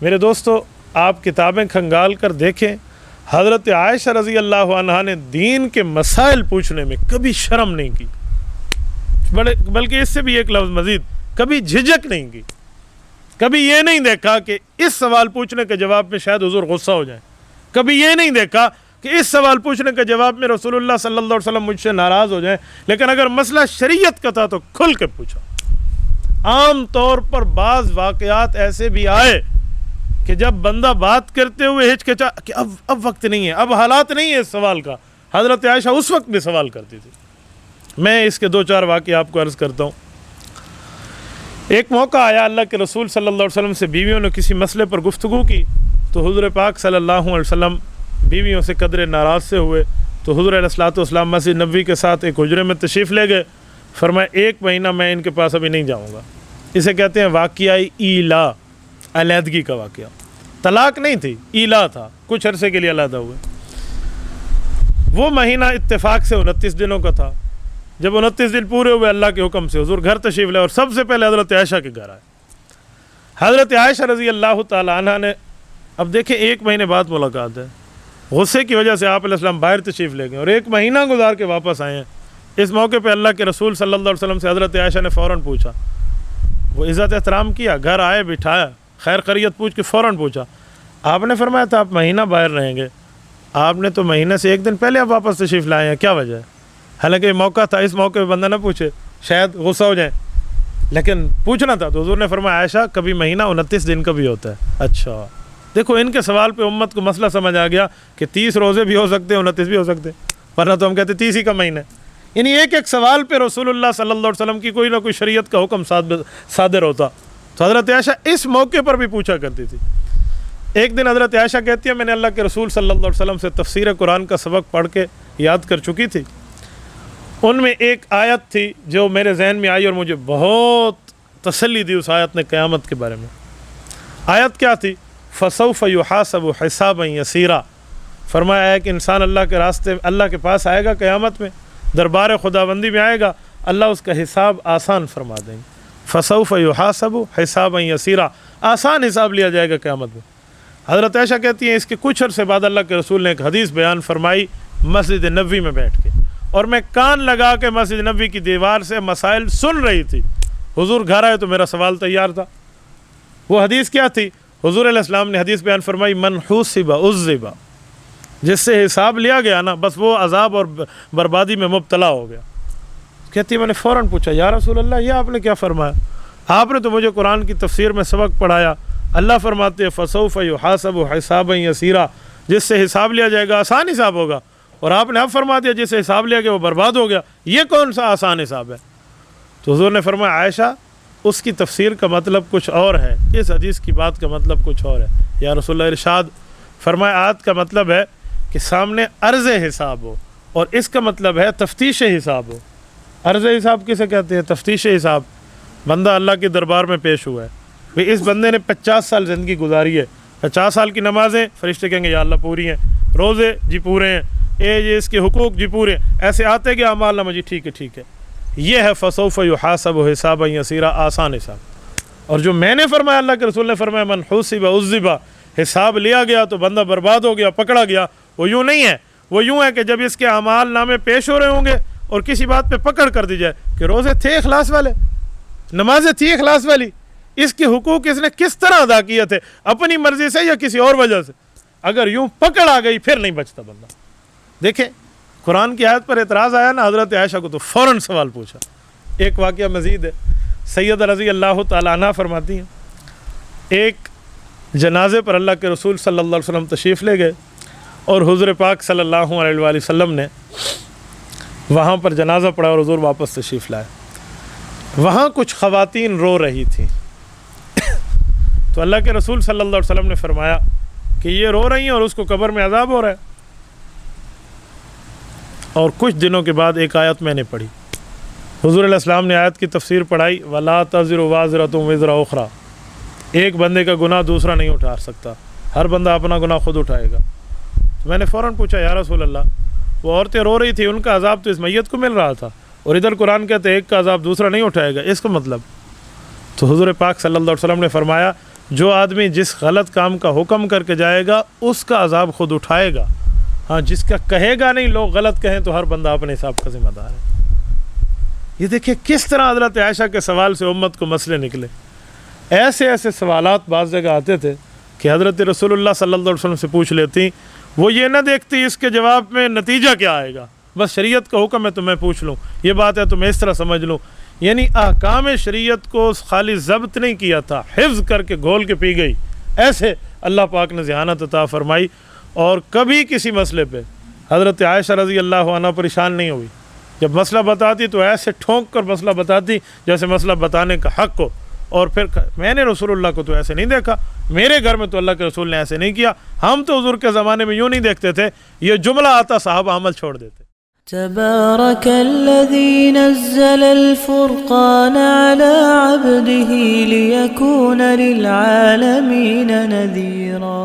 میرے دوستو، آپ کتابیں کھنگال کر دیکھیں، حضرت عائشہ رضی اللہ عنہا نے دین کے مسائل پوچھنے میں کبھی شرم نہیں کی، بلکہ اس سے بھی ایک لفظ مزید، کبھی جھجک نہیں کی، کبھی یہ نہیں دیکھا کہ اس سوال پوچھنے کے جواب میں شاید حضور غصہ ہو جائیں، کبھی یہ نہیں دیکھا کہ اس سوال پوچھنے کے جواب میں رسول اللہ صلی اللہ علیہ وسلم مجھ سے ناراض ہو جائیں، لیکن اگر مسئلہ شریعت کا تھا تو کھل کے پوچھا۔ عام طور پر بعض واقعات ایسے بھی آئے کہ جب بندہ بات کرتے ہوئے ہچکچا کہ اب وقت نہیں ہے، اب حالات نہیں ہے اس سوال کا، حضرت عائشہ اس وقت بھی سوال کرتی تھی۔ میں اس کے 2-4 واقعے آپ کو عرض کرتا ہوں۔ ایک موقع آیا، اللہ کے رسول صلی اللہ علیہ وسلم سے بیویوں نے کسی مسئلے پر گفتگو کی تو حضور پاک صلی اللہ علیہ وسلم بیویوں سے قدر ناراض سے ہوئے تو حضور علیہ الصلوۃ والسلام مسجد نبوی کے ساتھ ایک حجرے میں تشریف لے گئے۔ فرمایا 1 مہینہ میں ان کے پاس ابھی نہیں جاؤں گا۔ اسے کہتے ہیں واقعہ ایلا، علیحدگی کا واقعہ۔ طلاق نہیں تھی، ایلا تھا، کچھ عرصے کے لیے علیحدہ ہوئے۔ وہ مہینہ اتفاق سے 29 دنوں کا تھا۔ جب 29 دن پورے ہوئے اللہ کے حکم سے حضور گھر تشریف لے اور سب سے پہلے حضرت عائشہ کے گھر آئے۔ حضرت عائشہ رضی اللہ تعالی عنہ نے، اب دیکھیں 1 مہینے بعد ملاقات ہے، غصے کی وجہ سے آپ علیہ السلام باہر تشریف لے گئے اور 1 مہینہ گزار کے واپس آئے ہیں۔ اس موقع پہ اللہ کے رسول صلی اللہ علیہ وسلم سے حضرت عائشہ نے فوراً پوچھا، وہ عزت احترام کیا، گھر آئے، بٹھایا، خیر خیریت پوچھ کے فوراً پوچھا۔ آپ نے فرمایا تھا آپ مہینہ باہر رہیں گے، آپ نے تو مہینے سے 1 دن پہلے آپ واپس تشریف لائے ہیں، کیا وجہ ہے؟ حالانکہ یہ موقع تھا، اس موقع پہ بندہ نہ پوچھے، شاید غصہ ہو جائے، لیکن پوچھنا تھا۔ تو حضور نے فرمایا عائشہ کبھی مہینہ 29 دن کا بھی ہوتا ہے۔ اچھا، دیکھو ان کے سوال پہ امت کو مسئلہ سمجھ آ گیا کہ 30 روزے بھی ہو سکتے ہیں، 29 بھی ہو سکتے ہیں، ورنہ تو ہم کہتے 30 ہی کا مہینہ ہے۔ یعنی ایک سوال پہ رسول اللہ صلی اللہ علیہ وسلم کی کوئی نہ کوئی شریعت کا حکم صادر ہوتا۔ تو حضرت عائشہ اس موقع پر بھی پوچھا کرتی تھی۔ ایک دن حضرت عائشہ کہتی ہے میں نے اللہ کے رسول صلی اللہ علیہ وسلم سے تفسیر قرآن کا سبق پڑھ کے یاد کر چکی تھی۔ ان میں ایک آیت تھی جو میرے ذہن میں آئی اور مجھے بہت تسلی دی اس آیت نے قیامت کے بارے میں۔ آیت کیا تھی؟ فَسَوْفَ يُحَاسَبُ حِسَابًا يَسِيرًا۔ فرمایا ہے کہ انسان اللہ کے راستے، اللہ کے پاس آئے گا، قیامت میں دربار خداوندی میں آئے گا، اللہ اس کا حساب آسان فرما دیں گے۔ فَسَوْفَ يُحَاسَبُ حِسَابًا يَسِيرًا، آسان حساب لیا جائے گا قیامت میں۔ حضرت عائشہ کہتی ہیں اس کے کچھ عرصے بعد اللہ کے رسول نے ایک حدیث بیان فرمائی مسجد نبوی میں بیٹھ کے، اور میں کان لگا کے مسجد نبوی کی دیوار سے مسائل سن رہی تھی۔ حضور گھر آئے تو میرا سوال تیار تھا۔ وہ حدیث کیا تھی؟ حضور علیہ السلام نے حدیث بیان فرمائی من حوسب عذب، جس سے حساب لیا گیا نا بس وہ عذاب اور بربادی میں مبتلا ہو گیا۔ کہتی میں نے فوراً پوچھا یا رسول اللہ یہ آپ نے کیا فرمایا؟ آپ نے تو مجھے قرآن کی تفسیر میں سبق پڑھایا، اللہ فرماتے ہیں فسوف یحاسب حسابا یسیرا، جس سے حساب لیا جائے گا آسان حساب ہوگا، اور آپ نے اب فرما دیا جس سے حساب لیا گیا وہ برباد ہو گیا، یہ کون سا آسان حساب ہے؟ تو حضور نے فرمایا عائشہ اس کی تفسیر کا مطلب کچھ اور ہے، اس حدیث کی بات کا مطلب کچھ اور ہے۔ یا رسول اللہ ارشاد فرمایا آیت کا مطلب ہے کہ سامنے عرض حساب ہو، اور اس کا مطلب ہے تفتیش حساب ہو۔ عرض حساب کسے کہتے ہیں؟ تفتیش حساب۔ بندہ اللہ کے دربار میں پیش ہوا ہے، بھئی اس بندے نے 50 سال زندگی گزاری ہے، 50 سال کی نمازیں فرشتے کہیں گے یا اللہ پوری ہیں، روزے جی پورے ہیں، یہ اس کے حقوق جی پورے ہیں، ایسے آتے گیا اعمال نامہ جی ٹھیک ہے ٹھیک ہے۔ یہ ہے فسوف یحاسب حسابا یسیرا، آسان حساب۔ اور جو میں نے فرمایا، اللہ کے رسول نے فرمایا من حوسب عذب، حساب لیا گیا تو بندہ برباد ہو گیا، پکڑا گیا، وہ یوں نہیں ہے، وہ یوں ہے کہ جب اس کے اعمال نامے پیش ہو رہے ہوں گے اور کسی بات پہ پکڑ کر دی جائے کہ روزے تھے اخلاص والے، نمازیں تھی اخلاص والی، اس کے حقوق اس نے کس طرح ادا کیے تھے، اپنی مرضی سے یا کسی اور وجہ سے، اگر یوں پکڑ آ گئی پھر نہیں بچتا بندہ۔ دیکھیں قرآن کی آیت پر اعتراض آیا نا حضرت عائشہ کو تو فوراً سوال پوچھا۔ ایک واقعہ مزید ہے، سیدہ رضی اللہ تعالیٰ عنہ فرماتی ہیں ایک جنازے پر اللہ کے رسول صلی اللہ علیہ وسلم تشریف لے گئے، اور حضور پاک صلی اللہ علیہ وآلہ وسلم نے وہاں پر جنازہ پڑھا اور حضور واپس تشریف لائے۔ وہاں کچھ خواتین رو رہی تھیں، تو اللہ کے رسول صلی اللہ علیہ وسلم نے فرمایا کہ یہ رو رہی ہیں اور اس کو قبر میں عذاب ہو رہا ہے۔ اور کچھ دنوں کے بعد ایک آیت میں نے پڑھی، حضور علیہ السلام نے آیت کی تفسیر پڑھائی وَلَا تَزِرُ وَازِرَةٌ وِزْرَ أُخْرَى، ایک بندے کا گناہ دوسرا نہیں اٹھا سکتا، ہر بندہ اپنا گناہ خود اٹھائے گا۔ تو میں نے فوراً پوچھا یا رسول اللہ وہ عورتیں رو رہی تھیں، ان کا عذاب تو اس میت کو مل رہا تھا، اور ادھر قرآن کہتے ہیں ایک کا عذاب دوسرا نہیں اٹھائے گا، اس کا مطلب؟ تو حضور پاک صلی اللہ علیہ وسلم نے فرمایا جو آدمی جس غلط کام کا حکم کر کے جائے گا اس کا عذاب خود اٹھائے گا، ہاں جس کا کہے گا نہیں، لوگ غلط کہیں تو ہر بندہ اپنے حساب کا ذمہ دار ہے۔ یہ دیکھیں کس طرح حضرت عائشہ کے سوال سے امت کو مسئلے نکلے۔ ایسے ایسے سوالات بعض جگہ آتے تھے کہ حضرت رسول اللہ صلی اللہ علیہ وسلم سے پوچھ لیتی، وہ یہ نہ دیکھتی اس کے جواب میں نتیجہ کیا آئے گا، بس شریعت کا حکم ہے تو میں پوچھ لوں، یہ بات ہے تو میں اس طرح سمجھ لوں۔ یعنی احکام شریعت کو خالی ضبط نہیں کیا تھا، حفظ کر کے گھول کے پی گئی۔ ایسے اللہ پاک نے ذہانت عطا فرمائی، اور کبھی کسی مسئلے پہ حضرت عائشہ رضی اللہ عنہ پریشان نہیں ہوئی۔ جب مسئلہ بتاتی تو ایسے ٹھونک کر مسئلہ بتاتی جیسے مسئلہ بتانے کا حق ہو، اور پھر میں نے رسول اللہ کو تو ایسے نہیں دیکھا، میرے گھر میں تو اللہ کے رسول نے ایسے نہیں کیا، ہم تو حضور کے زمانے میں یوں نہیں دیکھتے تھے، یہ جملہ آتا صحابہ عمل چھوڑ دیتے۔ تبارك الذي نزل الفرقان على عبده ليكون للعالمين نذيرا